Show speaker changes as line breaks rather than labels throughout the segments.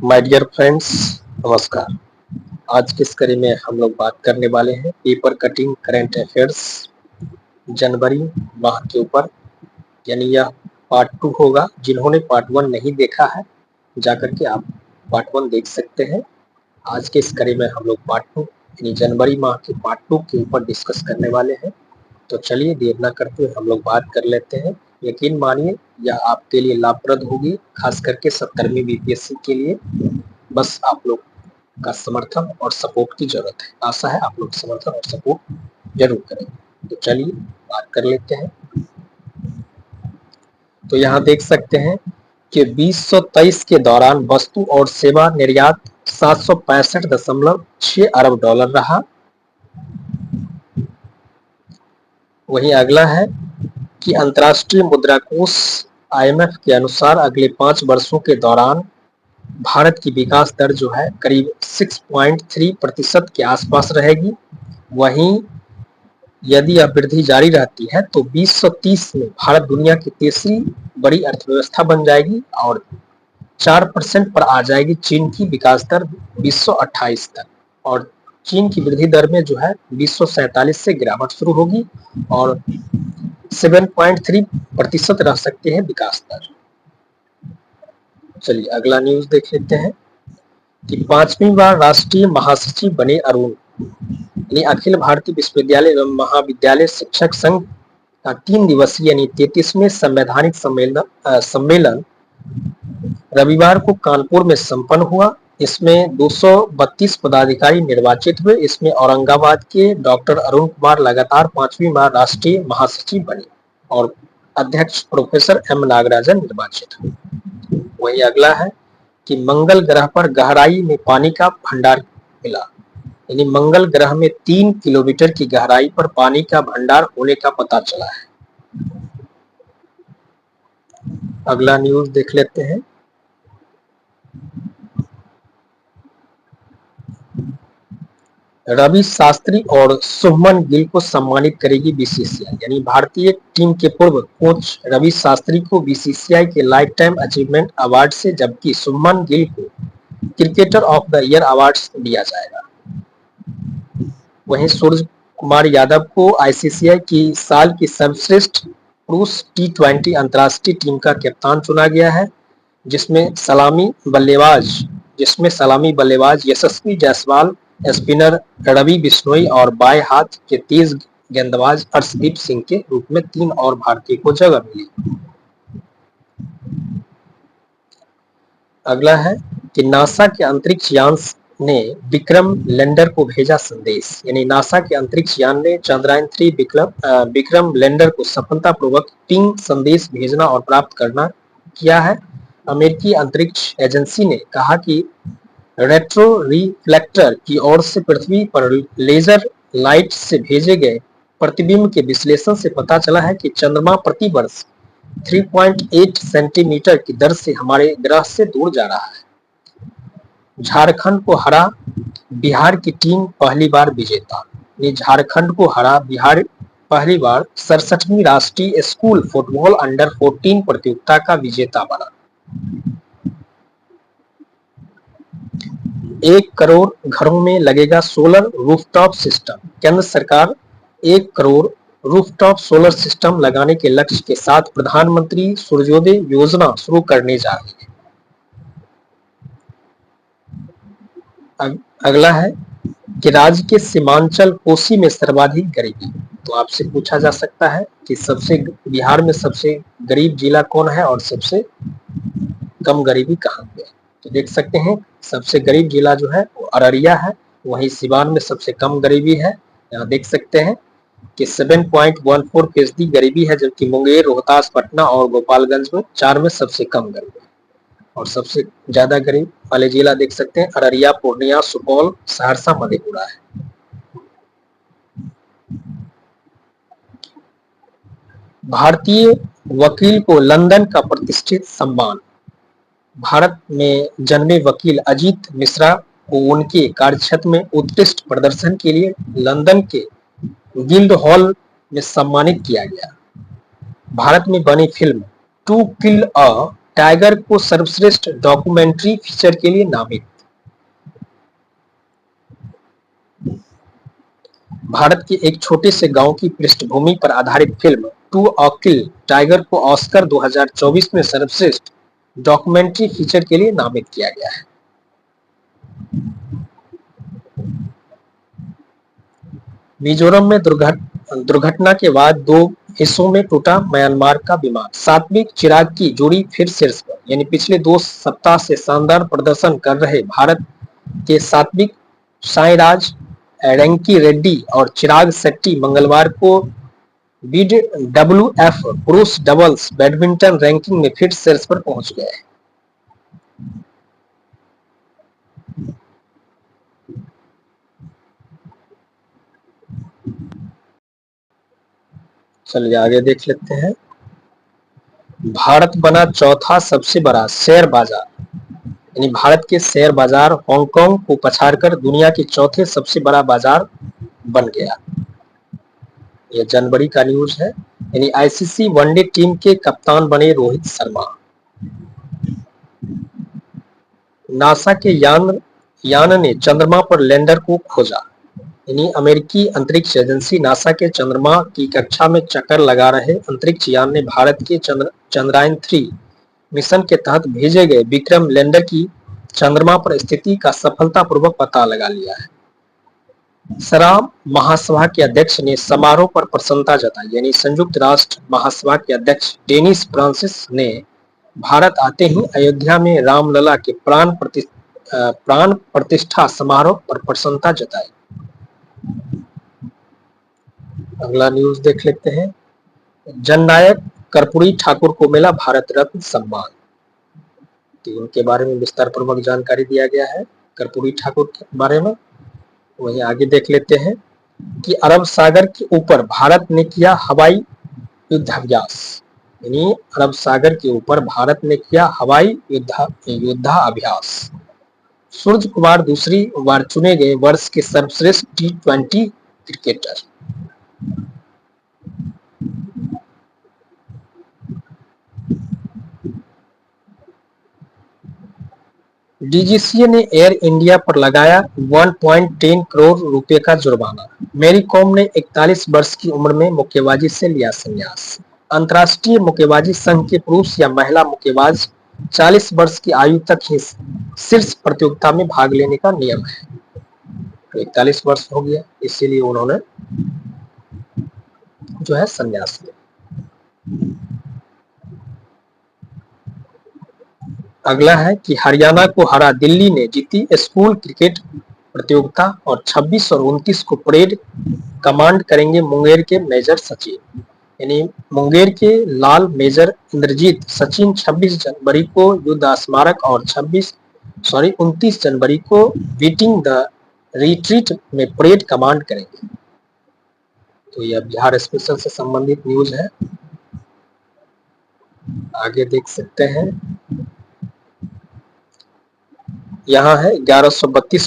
My dear friends, नमस्कार। आज की इस कड़ी में हम लोग बात करने वाले हैं पेपर कटिंग करंट अफेयर्स जनवरी माह के ऊपर। यानी यह पार्ट 2 होगा। जिन्होंने पार्ट 1 नहीं देखा है जाकर के आप पार्ट 1 देख सकते हैं। आज के इस कड़ी में हम लोग पार्ट 2 यानी जनवरी माह के पार्ट 2 के ऊपर डिस्कस करने वाले हैं। तो चलिए देर न करते हुए हम लोग बात कर लेते हैं। यकीन मानिए यह आपके लिए लाभप्रद होगी, खास करके 70वीं बीपीएससी के लिए। बस आप लोग का समर्थन और सपोर्ट की जरूरत है। आशा है आप लोग समर्थन और सपोर्ट जरूर करेंगे। तो चलिए बात कर लेते हैं। तो यहाँ देख सकते हैं कि 2023 के दौरान वस्तु और सेवा निर्यात 765.6 अरब डॉलर रहा। वहीं अगला है कि अंतर्राष्ट्रीय मुद्रा कोष IMF के अनुसार अगले 5 वर्षों के दौरान भारत की विकास दर जो है करीब 6.3% के आसपास रहेगी। वहीं यदि यह वृद्धि जारी रहती है तो 2030 में भारत दुनिया की तीसरी बड़ी अर्थव्यवस्था बन जाएगी और 4% पर आ जाएगी चीन की विकास दर 2028 तक। और चीन की वृद्धि दर में जो है 2047 से गिरावट शुरू होगी और 7.3% रह सकते हैं विकास दर। चलिए अगला न्यूज देख लेते हैं कि 5वीं बार राष्ट्रीय महासचिव बने अरुण। यानी अखिल भारतीय विश्वविद्यालय एवं महाविद्यालय शिक्षक संघ का 3 दिवसीय यानी 33वें संवैधानिक सम्मेलन रविवार को कानपुर में संपन्न हुआ। इसमें 232 पदाधिकारी निर्वाचित हुए। इसमें औरंगाबाद के डॉक्टर अरुण कुमार लगातार 5वीं बार राष्ट्रीय महासचिव बने और अध्यक्ष प्रोफेसर M नागराजन निर्वाचित हुए। वही अगला है कि मंगल ग्रह पर गहराई में पानी का भंडार मिला। यानी मंगल ग्रह में 3 किलोमीटर की गहराई पर पानी का भंडार होने का पता चला है। अगला न्यूज देख लेते हैं। रवि शास्त्री और शुभमन गिल को सम्मानित करेगी बीसीसीआई। यानी भारतीय टीम के पूर्व कोच रवि शास्त्री को बीसीसीआई के लाइफ टाइम अचीवमेंट अवार्ड से, जबकि शुभमन गिल को cricketer of the year award दिया जाएगा। वहीं सूर्य कुमार यादव को आईसीसीआई की साल की सर्वश्रेष्ठ पुरुष T20 अंतर्राष्ट्रीय टीम का कप्तान चुना गया है, जिसमें सलामी बल्लेबाज यशस्वी जायसवाल, स्पिनर रवि बिश्नोई और बाएं हाथ के तेज गेंदबाज अर्शदीप सिंह के रूप में 3 और भारतीय को जगह मिली। अगला है कि नासा के अंतरिक्ष यान ने विक्रम लैंडर को भेजा संदेश। यानी नासा के अंतरिक्ष यान ने चंद्रयान 3 विक्रम लैंडर को सफलतापूर्वक पिंग संदेश भेजना और प्राप्त करना किया है। अमेरिकी अंतरिक्ष एजेंसी ने कहा कि रेट्रो रिफ्लेक्टर की ओर से पृथ्वी पर लेजर लाइट से भेजे गए प्रतिबिंब के विश्लेषण से पता चला है कि चंद्रमा प्रति वर्ष 3.8 सेंटीमीटर की दर से हमारे ग्रह से दूर जा रहा है। झारखंड को हरा बिहार की टीम पहली बार विजेता। झारखंड को हरा बिहार पहली बार 67वीं राष्ट्रीय स्कूल फुटबॉल अंडर 14 प्रतियोगिता का विजेता बना। 1 करोड़ घरों में लगेगा सोलर रूफटॉप सिस्टम। केंद्र सरकार 1 करोड़ रूफटॉप सोलर सिस्टम लगाने के लक्ष्य के साथ प्रधानमंत्री सूर्योदय योजना शुरू करने जा रही है। अगला है कि राज्य के सीमांचल कोसी में सर्वाधिक गरीबी। तो आपसे पूछा जा सकता है कि बिहार में सबसे गरीब जिला कौन है और सबसे कम गरीबी कहाँ पे है। तो देख सकते हैं सबसे गरीब जिला जो है वो अररिया है। वहीं सिवान में सबसे कम गरीबी है। यहाँ देख सकते हैं कि 7.14% गरीबी है, जबकि मुंगेर, रोहतास, पटना और गोपालगंज में 4 में सबसे कम गरीबी है। और सबसे ज्यादा गरीब वाले जिला देख सकते हैं अररिया, पूर्णिया, सुपौल, सहरसा, मधेपुरा है। भारतीय वकील को लंदन का प्रतिष्ठित सम्मान। भारत में जन्मे वकील अजीत मिश्रा को उनके कार्यक्षेत्र में उत्कृष्ट प्रदर्शन के लिए लंदन के गिल्ड हॉल में सम्मानित किया गया। भारत में बनी film to kill a tiger को सर्वश्रेष्ठ डॉक्यूमेंट्री फीचर के लिए नामित। भारत के एक छोटे से गांव की पृष्ठभूमि पर आधारित film to a kill tiger को ऑस्कर 2024 में सर्वश्रेष्ठ डॉक्यूमेंट्री फीचर के लिए नामित किया गया है। मिजोरम में दुर्घटना के बाद 2 हिस्सों में टूटा म्यांमार का विमान। सात्विक चिराग की जोड़ी फिर शीर्ष पर, यानी पिछले 2 सप्ताह से शानदार प्रदर्शन कर रहे भारत के सात्विक साईराज रैंकी रेड्डी और चिराग शेट्टी मंगलवार को बीडब्ल्यूएफ पुरुष डबल्स बैडमिंटन रैंकिंग में फिर शीर्ष पर पहुंच गए हैं। चलिए आगे देख लेते हैं। भारत बना चौथा सबसे बड़ा शेयर बाजार, यानी भारत के शेयर बाजार हांगकांग को पछाड़कर दुनिया के चौथे सबसे बड़ा बाजार बन गया। यह जनवरी का न्यूज है। यानी आईसीसी वनडे टीम के कप्तान बने रोहित शर्मा। नासा के यान ने चंद्रमा पर लैंडर को खोजा। यानी अमेरिकी अंतरिक्ष एजेंसी नासा के चंद्रमा की कक्षा में चक्कर लगा रहे अंतरिक्ष यान ने भारत के चंद्रयान-3 मिशन के तहत भेजे गए विक्रम लैंडर की चंद्रमा पर स्थिति का सफलतापूर्वक पता लगा लिया है। संयुक्त महासभा के अध्यक्ष ने समारोह पर प्रसन्नता जताई। यानी संयुक्त राष्ट्र महासभा के अध्यक्ष डेनिस फ्रांसिस ने भारत आते ही अयोध्या में रामलला के प्राण प्रतिष्ठा समारोह पर प्रसन्नता जताई। अगला न्यूज देख लेते हैं। जननायक कर्पूरी ठाकुर को मिला भारत रत्न सम्मान। तो उनके बारे में विस्तार पूर्वक जानकारी दिया गया है कर्पूरी ठाकुर के बारे में। वहीं आगे देख लेते हैं कि अरब सागर के ऊपर भारत ने किया हवाई युद्धाभ्यास। यानी अरब सागर के ऊपर भारत ने किया हवाई युद्धाभ्यास। सूर्य कुमार दूसरी बार चुने गए वर्ष के सर्वश्रेष्ठ T20 क्रिकेटर। डीजीसीए ने एयर इंडिया पर लगाया 1.10 करोड़ रुपए का जुर्माना। मैरी कॉम ने 41 वर्ष की उम्र में मुक्केबाजी से लिया संन्यास। अंतर्राष्ट्रीय मुक्केबाजी संघ के पुरुष या महिला मुक्केबाज 40 वर्ष की आयु तक ही शीर्ष प्रतियोगिता में भाग लेने का नियम है। तो 41 वर्ष हो गया, इसीलिए उन्होंने जो है संन्यास लिया। अगला है कि हरियाणा को हरा दिल्ली ने जीती स्कूल क्रिकेट प्रतियोगिता और 26 और 29 को परेड कमांड करेंगे मुंगेर के मेजर सचिन। यानी मुंगेर के लाल मेजर इंद्रजीत सचिन 26 जनवरी को युद्ध स्मारक और 29 जनवरी को बीटिंग द रिट्रीट में परेड कमांड करेंगे। तो यह बिहार स्पेशल से संबंधित न्यूज है। आगे देख सकते हैं। यहाँ है 1132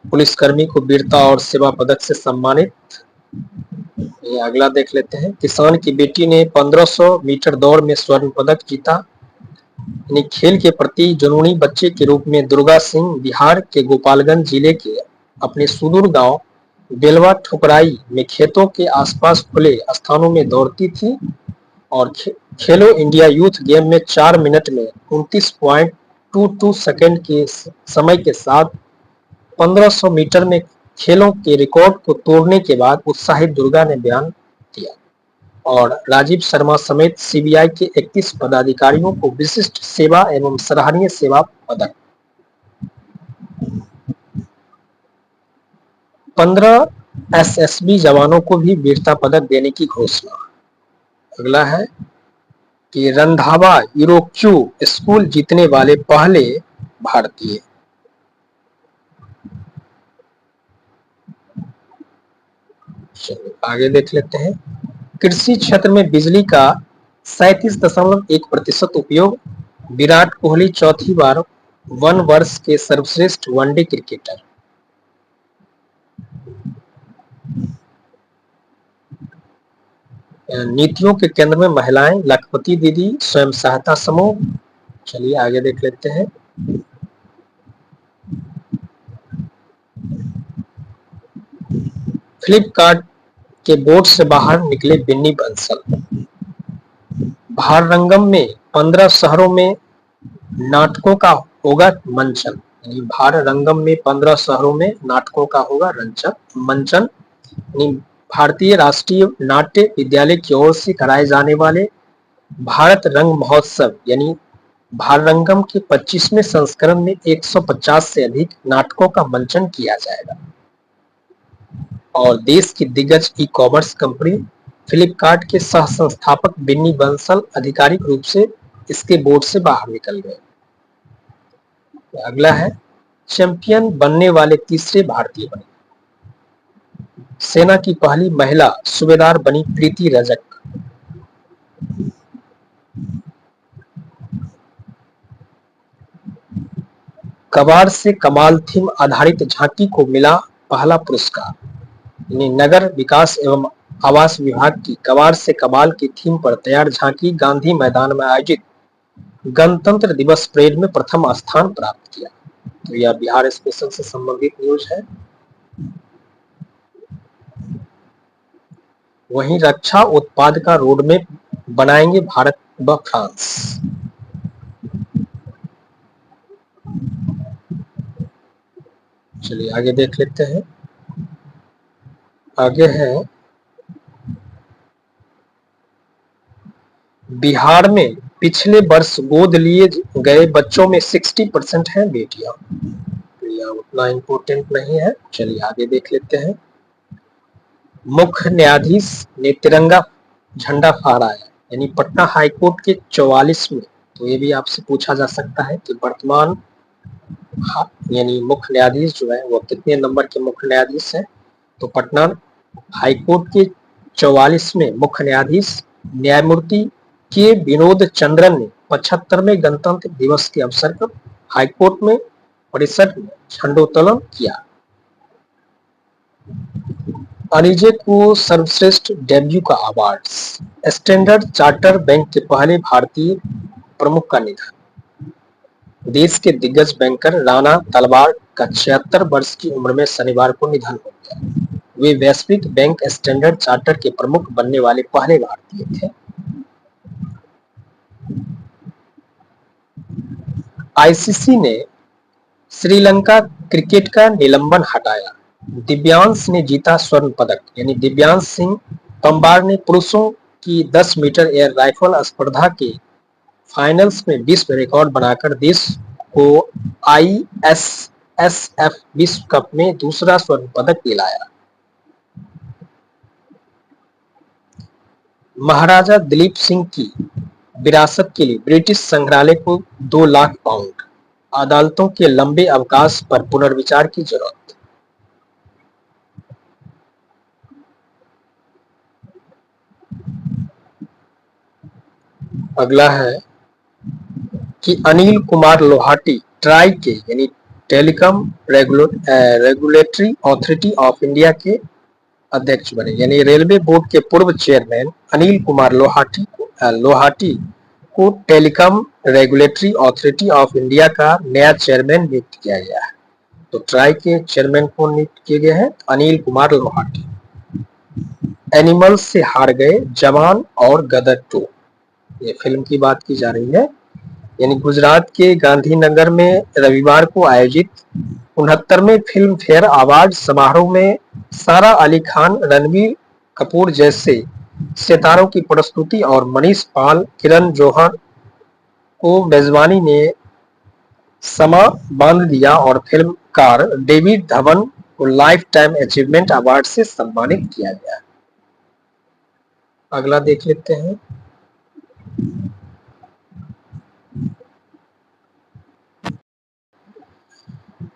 पुलिसकर्मी को वीरता और सेवा पदक से सम्मानित। ये अगला देख लेते हैं। किसान की बेटी ने 1500 मीटर दौड़ में स्वर्ण पदक जीता। यानी खेल के प्रति जुनूनी बच्चे के रूप में दुर्गा सिंह बिहार के गोपालगंज जिले के अपने सुदूर गांव बेलवा ठुकराई में खेतों के आसपास खुले स्थानों में दौड़ती थी और खेलो इंडिया यूथ गेम में 4 मिनट में 29.22 सेकंड के समय के साथ 1500 मीटर में खेलों के रिकॉर्ड को तोड़ने के बाद उत्साहित दुर्गा ने बयान दिया और राजीव शर्मा समेत सीबीआई के 31 पदाधिकारियों को विशिष्ट सेवा एवं सराहनीय सेवा पदक, 15 एसएसबी जवानों को भी वीरता पदक देने की घोषणा। अगला है कि रंधावा यूरोक्यू स्कूल जीतने वाले पहले भारतीय। आगे देख लेते हैं। कृषि क्षेत्र में बिजली का 37.1% उपयोग। विराट कोहली चौथी बार 1 वर्ष के सर्वश्रेष्ठ वनडे क्रिकेटर। नीतियों के केंद्र में महिलाएं, लखपति दीदी, स्वयं सहायता समूह। चलिए आगे देख लेते हैं। फ्लिपकार्ट के बोर्ड से बाहर निकले बिन्नी बंसल। भाररंगम में 15 शहरों में नाटकों का होगा मंचन। यानी भाररंगम में 15 शहरों में नाटकों का होगा मंचन। भारतीय राष्ट्रीय नाट्य विद्यालय की ओर से कराए जाने वाले भारत रंग महोत्सव यानी भाररंगम के 25वें संस्करण में 150 से अधिक नाटकों का मंचन किया जाएगा। और देश की दिग्गज ई कॉमर्स कंपनी फ्लिपकार्ट के सह संस्थापक बिन्नी बंसल आधिकारिक रूप से इसके बोर्ड से बाहर निकल गए। अगला है, चैंपियन बनने वाले तीसरे भारतीय बने। सेना की पहली महिला सूबेदार बनी प्रीति रजक। कबाड़ से कमाल थीम आधारित झांकी को मिला पहला पुरस्कार। नगर विकास एवं आवास विभाग की कबाड़ से कमाल की थीम पर तैयार झांकी गांधी मैदान में आयोजित गणतंत्र दिवस परेड में प्रथम स्थान प्राप्त किया। तो यह बिहार स्पेशल से संबंधित न्यूज है। वहीं रक्षा उत्पाद का रोडमैप बनाएंगे भारत व फ्रांस। चलिए आगे देख लेते हैं। आगे है, बिहार में पिछले वर्ष गोद लिए गए बच्चों में 60% हैं बेटियां। यह उतना इम्पोर्टेंट नहीं है। चलिए आगे देख लेते हैं। मुख्य न्यायाधीश ने तिरंगा झंडा फहराया। यानी पटना हाईकोर्ट के 44वें, तो ये भी आपसे पूछा जा सकता है कि वर्तमान यानी मुख्य न्यायाधीश जो है वो कितने नंबर के मुख्य न्यायाधीश हैं। तो पटना हाईकोर्ट के 44वें मुख्य न्यायाधीश न्यायमूर्ति के विनोद चंद्रन ने 75वें गणतंत्र दिवस के अवसर पर हाईकोर्ट में परिसर में झंडोत्तोलन किया। अनिजे को सर्वश्रेष्ठ डेब्यू का अवार्ड। स्टैंडर्ड चार्टर बैंक के पहले भारतीय प्रमुख का निधन। देश के दिग्गज बैंकर राणा तलवार का 76 वर्ष की उम्र में शनिवार को निधन हो गया। वे वैश्विक बैंक स्टैंडर्ड चार्टर के प्रमुख बनने वाले पहले भारतीय थे। आईसीसी ने श्रीलंका क्रिकेट का निलंबन हटाया। दिव्यांश ने जीता स्वर्ण पदक। यानी दिव्यांश सिंह पंबार ने पुरुषों की 10 मीटर एयर राइफल स्पर्धा के फाइनल्स में विश्व रिकॉर्ड बनाकर देश को आईएसएसएफ विश्व कप में दूसरा स्वर्ण पदक दिलाया। महाराजा दिलीप सिंह की विरासत के लिए ब्रिटिश संग्रहालय को 2 लाख पाउंड। अदालतों के लंबे अवकाश पर पुनर्विचार की जरूरत। अगला है कि अनिल कुमार लोहाटी ट्राई के यानी telecom regulatory authority of India के अध्यक्ष बने। यानी रेलवे बोर्ड के पूर्व चेयरमैन अनिल कुमार लोहाटी को telecom regulatory authority of India का नया चेयरमैन नियुक्त किया गया है। तो ट्राई के चेयरमैन कौन नियुक्त किए गए हैं? अनिल कुमार लोहाटी। एनिमल्स से हार गए जवान और गदर 2, ये फिल्म की बात की जा रही है। यानी गुजरात के गांधीनगर में रविवार को आयोजित 69वें फिल्म फेयर अवार्ड समारोह में सारा अली खान, रणबीर कपूर जैसे सितारों की प्रस्तुति और मनीष पाल, किरण जौहर को मेजबानी ने समा बांध दिया और फिल्मकार डेविड धवन को लाइफ टाइम अचीवमेंट अवार्ड से सम्मानित किया गया। अगला देख लेते हैं।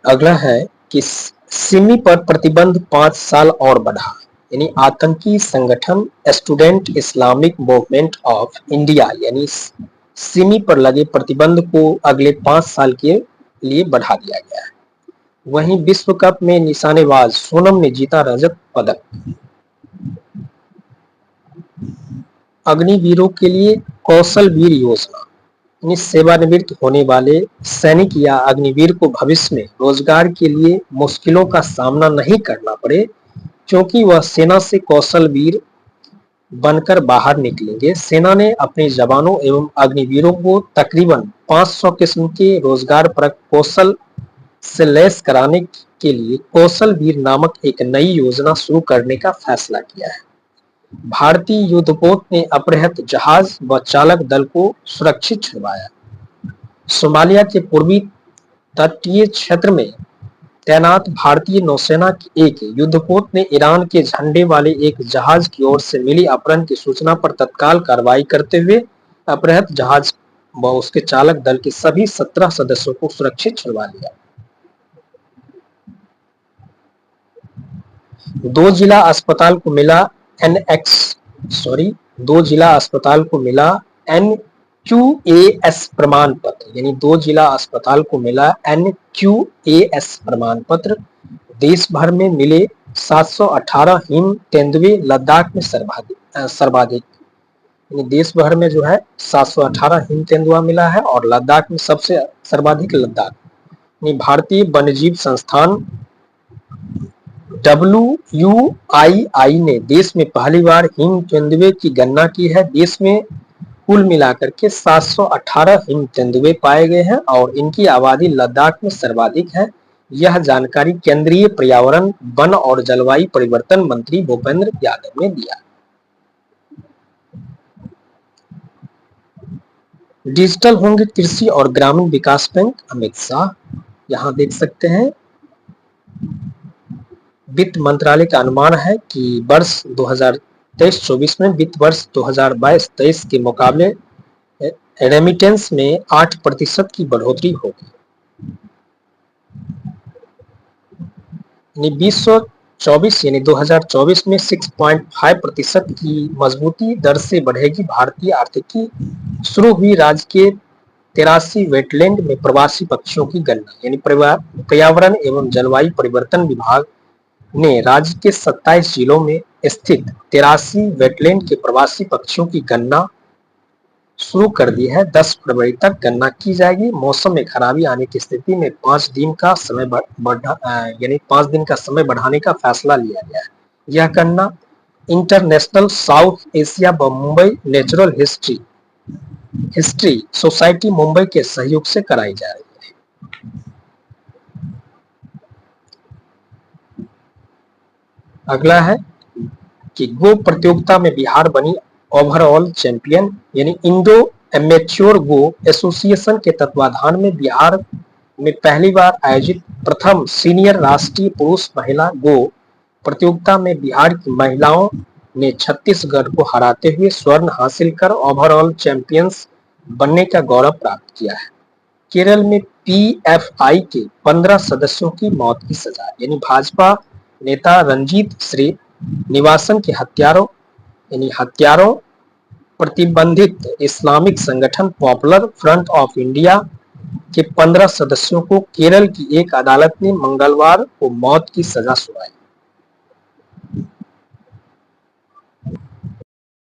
अगला है कि सिमी पर प्रतिबंध 5 साल और बढ़ा। यानी आतंकी संगठन student Islamic movement of India यानी सिमी पर लगे प्रतिबंध को अगले 5 साल के लिए बढ़ा दिया गया है। वहीं विश्व कप में निशानेबाज सोनम ने जीता रजत पदक। अग्निवीरों के लिए कौशल वीर योजना, यानी सेवानिवृत्त होने वाले सैनिक या अग्निवीर को भविष्य में रोजगार के लिए मुश्किलों का सामना नहीं करना पड़े, क्योंकि वह सेना से कौशल वीर बनकर बाहर निकलेंगे। सेना ने अपने जवानों एवं अग्निवीरों को तकरीबन 500 किस्म के रोजगारपरक कौशल से लैस कराने के लिए कौशल वीर नामक एक नई योजना शुरू करने का फैसला किया है। भारतीय युद्धपोत ने अपहृत जहाज व चालक दल को सुरक्षित छुड़वाया। सोमालिया के पूर्वी तटीय क्षेत्र में तैनात भारतीय नौसेना की एक युद्धपोत ने ईरान के झंडे वाले एक जहाज की ओर से मिली अपहरण की सूचना पर तत्काल कार्रवाई करते हुए अपहृत जहाज व उसके चालक दल के सभी 17 सदस्यों को सुरक्षित छुड़वा लिया। दो जिला अस्पताल को मिला NQAS प्रमाण पत्र, यानी 2 जिला अस्पताल को मिला NQAS प्रमाण पत्र। देश भर में मिले 718 हिम तेंदुए लद्दाख में सर्वाधिक, यानी देश भर में जो है 718 हिम तेंदुआ मिला है और लद्दाख में सबसे सर्वाधिक लद्दाख। यानी भारतीय वन्यजीव संस्थान WUII ने देश में पहली बार हिम तेंदुए की गणना की है। देश में कुल मिलाकर के 718 हिम तेंदुए पाए गए हैं और इनकी आबादी लद्दाख में सर्वाधिक है। यह जानकारी केंद्रीय पर्यावरण, वन और जलवायु परिवर्तन मंत्री भूपेंद्र यादव ने दिया। डिजिटल होंगे कृषि और ग्रामीण विकास बैंक, अमित शाह। यहां देख सकते हैं वित्त मंत्रालय का अनुमान है कि वर्ष 2023-24 में वित्त वर्ष 2022-23 के मुकाबले रेमिटेंस में 8% की बढ़ोतरी होगी। 2024 में 6.5% की मजबूती दर से बढ़ेगी भारतीय आर्थिकी। शुरू हुई राज्य के 83 वेटलैंड में प्रवासी पक्षियों की गणना, यानी पर्यावरण एवं जलवायु परिवर्तन विभाग ने राज्य के 27 जिलों में स्थित 83 वेटलैंड के प्रवासी पक्षियों की गणना शुरू कर दी है। 10 फरवरी तक गणना की जाएगी। मौसम में खराबी आने की स्थिति में 5 दिन का समय बढ़ाने का फैसला लिया गया है। यह गणना इंटरनेशनल साउथ एशिया व Mumbai natural history society Mumbai के सहयोग से कराई जा रही है। अगला है कि गो प्रतियोगिता में बिहार बनी ओवरऑल चैंपियन, यानी इंडो एमेच्योर गो एसोसिएशन के तत्वाधान में बिहार में पहली बार आयोजित प्रथम सीनियर राष्ट्रीय पुरुष महिला गो प्रतियोगिता में बिहार की महिलाओं ने छत्तीसगढ़ को हराते हुए स्वर्ण हासिल कर ओवरऑल चैंपियंस बनने का गौरव प्राप्त किया है। केरल में PFI के 15 सदस्यों की मौत की सजा, यानी भाजपा नेता रंजीत श्रीनिवासन के हत्यारों प्रतिबंधित इस्लामिक संगठन पॉपुलर फ्रंट ऑफ इंडिया के 15 सदस्यों को केरल की एक अदालत ने मंगलवार को मौत की सजा सुनाई।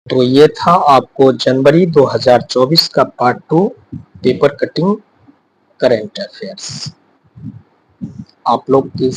तो ये था आपको जनवरी 2024 का part 2 paper cutting current affairs. आप लोग की